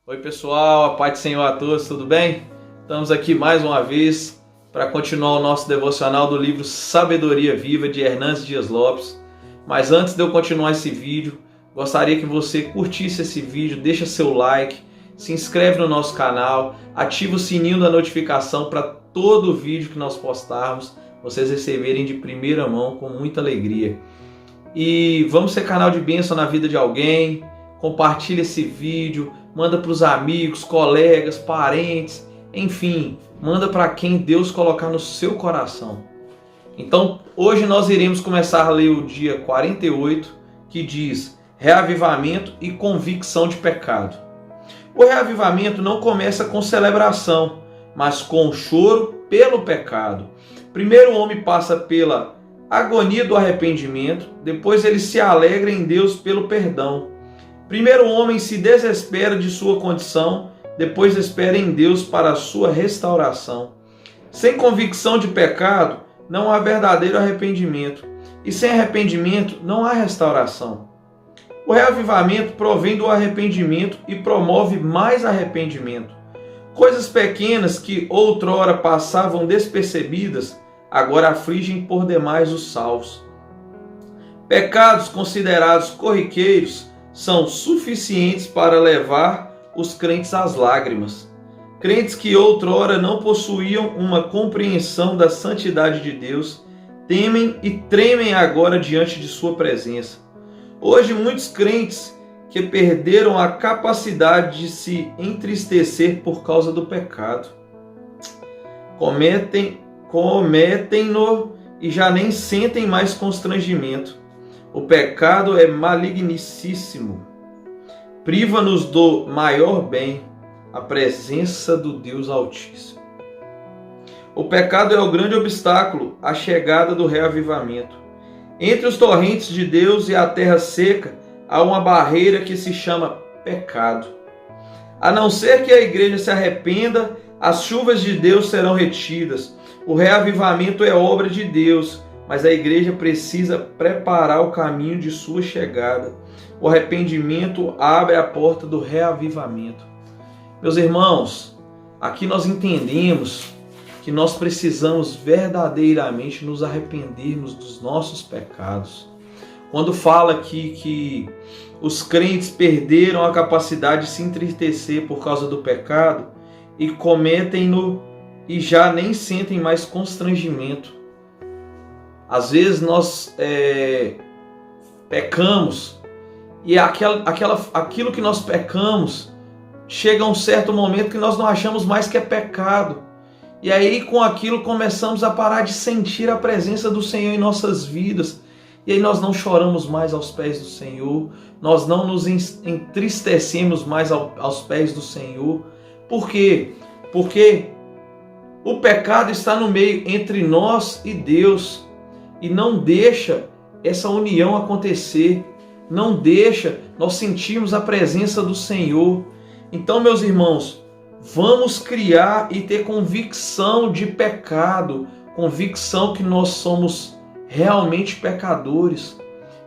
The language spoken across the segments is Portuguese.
Oi pessoal, a paz do Senhor a todos, tudo bem? Estamos aqui mais uma vez para continuar o nosso devocional do livro Sabedoria Viva de Hernandes Dias Lopes. Mas antes de eu continuar esse vídeo, gostaria que você curtisse esse vídeo, deixa seu like, se inscreve no nosso canal, ativa o sininho da notificação para todo vídeo que nós postarmos, vocês receberem de primeira mão com muita alegria. E vamos ser canal de bênção na vida de alguém, compartilha esse vídeo, manda para os amigos, colegas, parentes, enfim, manda para quem Deus colocar no seu coração. Então, hoje nós iremos começar a ler o dia 48, que diz reavivamento e convicção de pecado. O reavivamento não começa com celebração, mas com choro pelo pecado. Primeiro o homem passa pela agonia do arrependimento, depois ele se alegra em Deus pelo perdão. Primeiro o homem se desespera de sua condição, depois espera em Deus para a sua restauração. Sem convicção de pecado, não há verdadeiro arrependimento, e sem arrependimento não há restauração. O reavivamento provém do arrependimento e promove mais arrependimento. Coisas pequenas que outrora passavam despercebidas, agora afligem por demais os salvos. Pecados considerados corriqueiros são suficientes para levar os crentes às lágrimas. Crentes que outrora não possuíam uma compreensão da santidade de Deus, temem e tremem agora diante de sua presença. Hoje muitos crentes que perderam a capacidade de se entristecer por causa do pecado, cometem-no e já nem sentem mais constrangimento. O pecado é maligníssimo, priva-nos do maior bem, a presença do Deus Altíssimo. O pecado é o grande obstáculo à chegada do reavivamento. Entre os torrentes de Deus e a terra seca, há uma barreira que se chama pecado. A não ser que a igreja se arrependa, as chuvas de Deus serão retidas. O reavivamento é obra de Deus, mas a igreja precisa preparar o caminho de sua chegada. O arrependimento abre a porta do reavivamento. Meus irmãos, aqui nós entendemos que nós precisamos verdadeiramente nos arrependermos dos nossos pecados. Quando fala aqui que os crentes perderam a capacidade de se entristecer por causa do pecado e cometem-no e já nem sentem mais constrangimento. Às vezes nós pecamos e aquilo que nós pecamos chega a um certo momento que nós não achamos mais que é pecado. E aí com aquilo começamos a parar de sentir a presença do Senhor em nossas vidas. E aí nós não choramos mais aos pés do Senhor, nós não nos entristecemos mais aos pés do Senhor. Por quê? Porque o pecado está no meio entre nós e Deus e não deixa essa união acontecer, não deixa nós sentirmos a presença do Senhor. Então, meus irmãos, vamos criar e ter convicção de pecado, convicção que nós somos realmente pecadores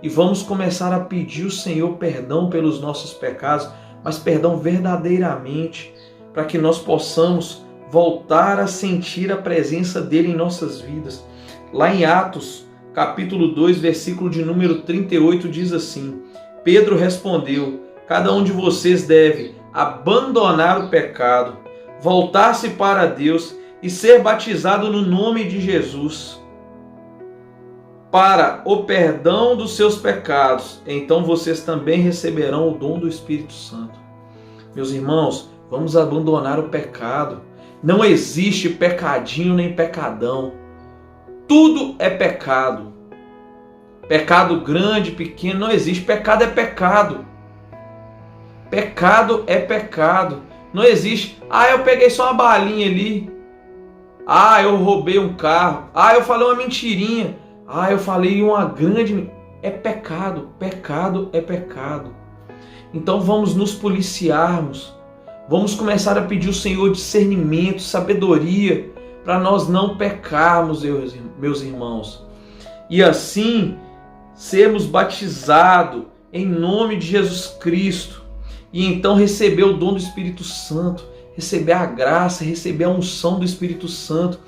e vamos começar a pedir ao Senhor perdão pelos nossos pecados, mas perdão verdadeiramente, para que nós possamos voltar a sentir a presença dele em nossas vidas. Lá em Atos, capítulo 2, versículo de número 38, diz assim: Pedro respondeu: cada um de vocês deve abandonar o pecado, voltar-se para Deus e ser batizado no nome de Jesus para o perdão dos seus pecados. Então vocês também receberão o dom do Espírito Santo. Meus irmãos, vamos abandonar o pecado. Não existe pecadinho nem pecadão. Tudo é pecado. Pecado grande, pequeno, não existe. Pecado é pecado. Pecado é pecado. Não existe. Eu peguei só uma balinha ali. Eu roubei um carro. Eu falei uma mentirinha. Eu falei uma grande... É pecado. Pecado é pecado. Então vamos nos policiarmos. Vamos começar a pedir ao Senhor discernimento, sabedoria, para nós não pecarmos, meus irmãos. E assim, sermos batizados em nome de Jesus Cristo e então receber o dom do Espírito Santo, receber a graça, receber a unção do Espírito Santo,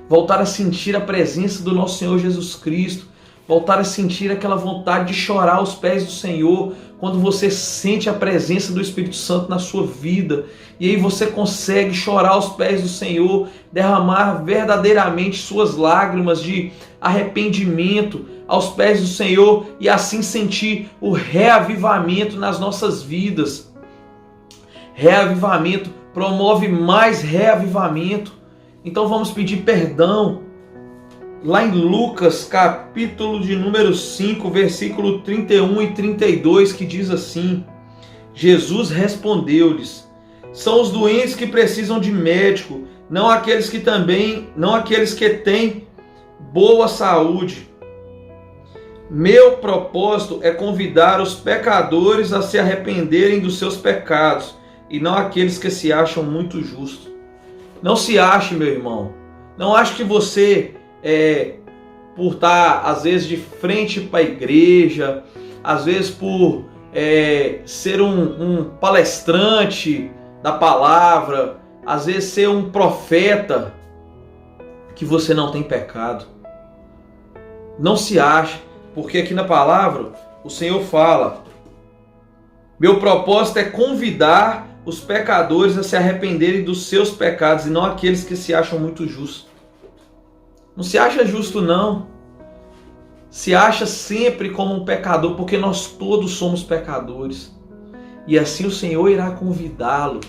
voltar a sentir a presença do nosso Senhor Jesus Cristo, voltar a sentir aquela vontade de chorar aos pés do Senhor, quando você sente a presença do Espírito Santo na sua vida, e aí você consegue chorar aos pés do Senhor, derramar verdadeiramente suas lágrimas de arrependimento aos pés do Senhor, e assim sentir o reavivamento nas nossas vidas. Reavivamento promove mais reavivamento. Então vamos pedir perdão. Lá em Lucas, capítulo de número 5, versículo 31 e 32, que diz assim: Jesus respondeu-lhes: são os doentes que precisam de médico, não aqueles que têm boa saúde. Meu propósito é convidar os pecadores a se arrependerem dos seus pecados, e não aqueles que se acham muito justos. Não se ache, meu irmão. Não ache que você, por estar às vezes de frente para a igreja, às vezes por ser um palestrante da palavra, às vezes ser um profeta, que você não tem pecado. Não se ache, porque aqui na palavra o Senhor fala: meu propósito é convidar os pecadores a se arrependerem dos seus pecados, e não aqueles que se acham muito justos. Não se acha justo, não. Se acha sempre como um pecador, porque nós todos somos pecadores. E assim o Senhor irá convidá-lo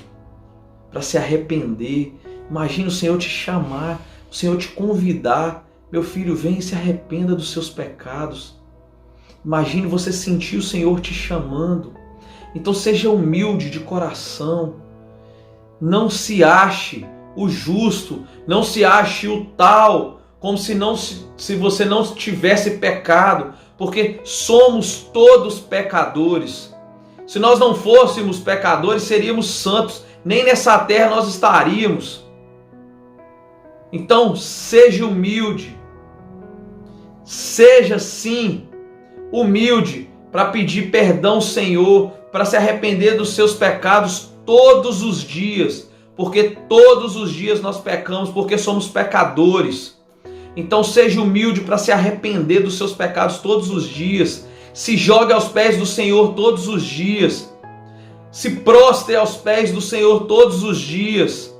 para se arrepender. Imagina o Senhor te chamar, o Senhor te convidar: meu filho, vem e se arrependa dos seus pecados. Imagine você sentir o Senhor te chamando. Então seja humilde de coração. Não se ache o justo, não se ache o tal, como se você não tivesse pecado, porque somos todos pecadores. Se nós não fôssemos pecadores, seríamos santos, nem nessa terra nós estaríamos. Então seja humilde, seja sim humilde para pedir perdão ao Senhor, para se arrepender dos seus pecados todos os dias, porque todos os dias nós pecamos, porque somos pecadores. Então seja humilde para se arrepender dos seus pecados todos os dias, se jogue aos pés do Senhor todos os dias, se prostre aos pés do Senhor todos os dias,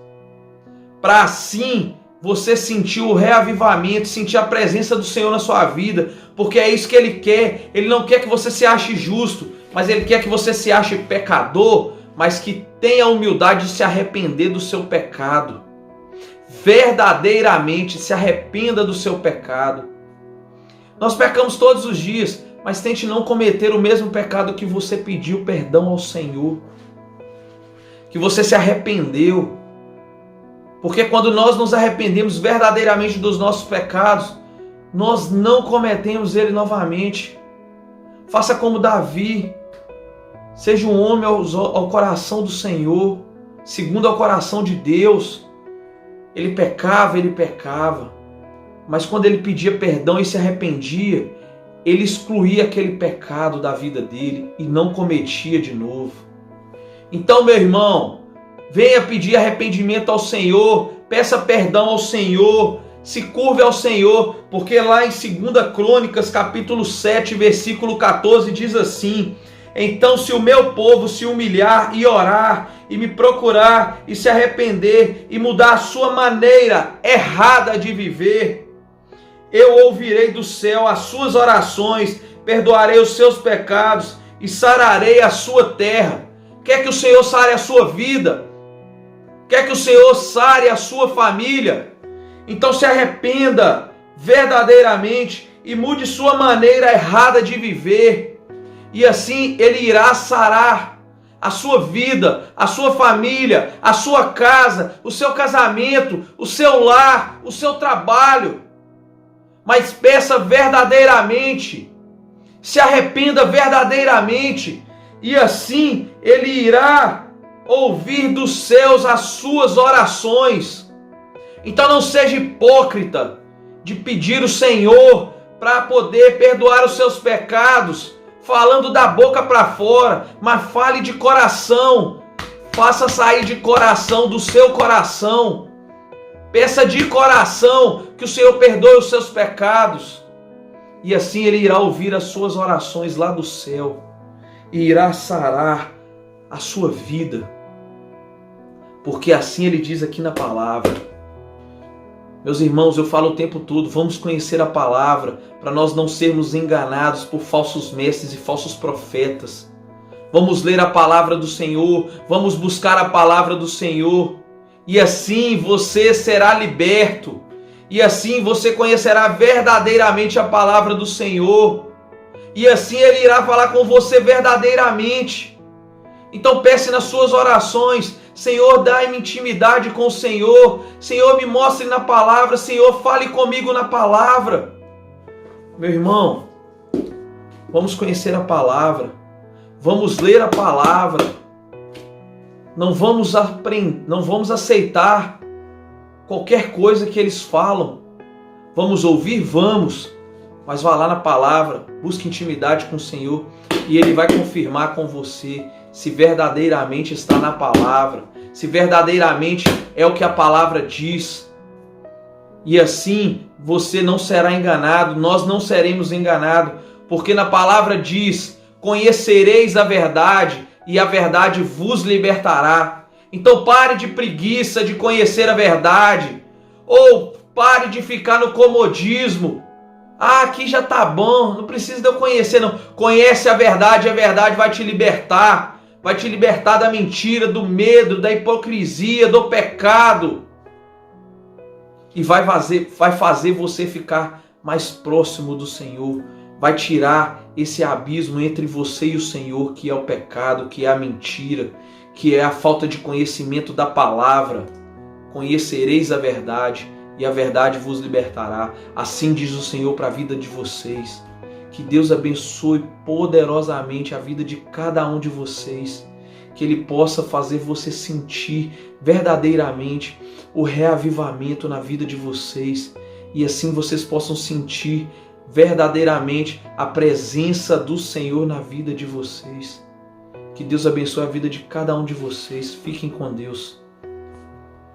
para assim você sentir o reavivamento, sentir a presença do Senhor na sua vida, porque é isso que Ele quer. Ele não quer que você se ache justo, mas Ele quer que você se ache pecador, mas que tenha a humildade de se arrepender do seu pecado. Verdadeiramente se arrependa do seu pecado. Nós pecamos todos os dias, mas tente não cometer o mesmo pecado que você pediu perdão ao Senhor, que você se arrependeu. Porque quando nós nos arrependemos verdadeiramente dos nossos pecados, nós não cometemos ele novamente. Faça como Davi. Seja um homem ao coração do Senhor, segundo ao coração de Deus. Ele pecava. Mas quando ele pedia perdão e se arrependia, ele excluía aquele pecado da vida dele e não cometia de novo. Então, meu irmão, venha pedir arrependimento ao Senhor, peça perdão ao Senhor, se curve ao Senhor, porque lá em 2 Crônicas, capítulo 7, versículo 14, diz assim: então se o meu povo se humilhar e orar, e me procurar, e se arrepender, e mudar a sua maneira errada de viver, eu ouvirei do céu as suas orações, perdoarei os seus pecados, e sararei a sua terra. Quer que o Senhor sare a sua vida? Quer que o Senhor sare a sua família? Então se arrependa verdadeiramente e mude sua maneira errada de viver. E assim Ele irá sarar a sua vida, a sua família, a sua casa, o seu casamento, o seu lar, o seu trabalho. Mas peça verdadeiramente, se arrependa verdadeiramente, e assim Ele irá ouvir dos céus as suas orações. Então não seja hipócrita de pedir o Senhor para poder perdoar os seus pecados. falando da boca para fora, mas fale de coração. Faça sair de coração, do seu coração. Peça de coração que o Senhor perdoe os seus pecados. E assim Ele irá ouvir as suas orações lá do céu. E irá sarar a sua vida. Porque assim Ele diz aqui na palavra. Meus irmãos, eu falo o tempo todo, vamos conhecer a palavra para nós não sermos enganados por falsos mestres e falsos profetas. Vamos ler a palavra do Senhor, vamos buscar a palavra do Senhor. E assim você será liberto. E assim você conhecerá verdadeiramente a palavra do Senhor. E assim Ele irá falar com você verdadeiramente. Então peça nas suas orações: Senhor, dai-me intimidade com o Senhor. Senhor, me mostre na palavra. Senhor, fale comigo na palavra. Meu irmão, vamos conhecer a palavra. Vamos ler a palavra. Não vamos aceitar qualquer coisa que eles falam. Vamos ouvir? Vamos. Mas vá lá na palavra, busque intimidade com o Senhor e Ele vai confirmar com você se verdadeiramente está na palavra, se verdadeiramente é o que a palavra diz. E assim você não será enganado, nós não seremos enganados, porque na palavra diz: conhecereis a verdade e a verdade vos libertará. Então pare de preguiça de conhecer a verdade, ou pare de ficar no comodismo. Ah, aqui já tá bom, não precisa de eu conhecer não. Conhece a verdade vai te libertar. Vai te libertar da mentira, do medo, da hipocrisia, do pecado. E vai fazer você ficar mais próximo do Senhor. Vai tirar esse abismo entre você e o Senhor, que é o pecado, que é a mentira, que é a falta de conhecimento da palavra. Conhecereis a verdade e a verdade vos libertará. Assim diz o Senhor para a vida de vocês. Que Deus abençoe poderosamente a vida de cada um de vocês. Que Ele possa fazer você sentir verdadeiramente o reavivamento na vida de vocês. E assim vocês possam sentir verdadeiramente a presença do Senhor na vida de vocês. Que Deus abençoe a vida de cada um de vocês. Fiquem com Deus.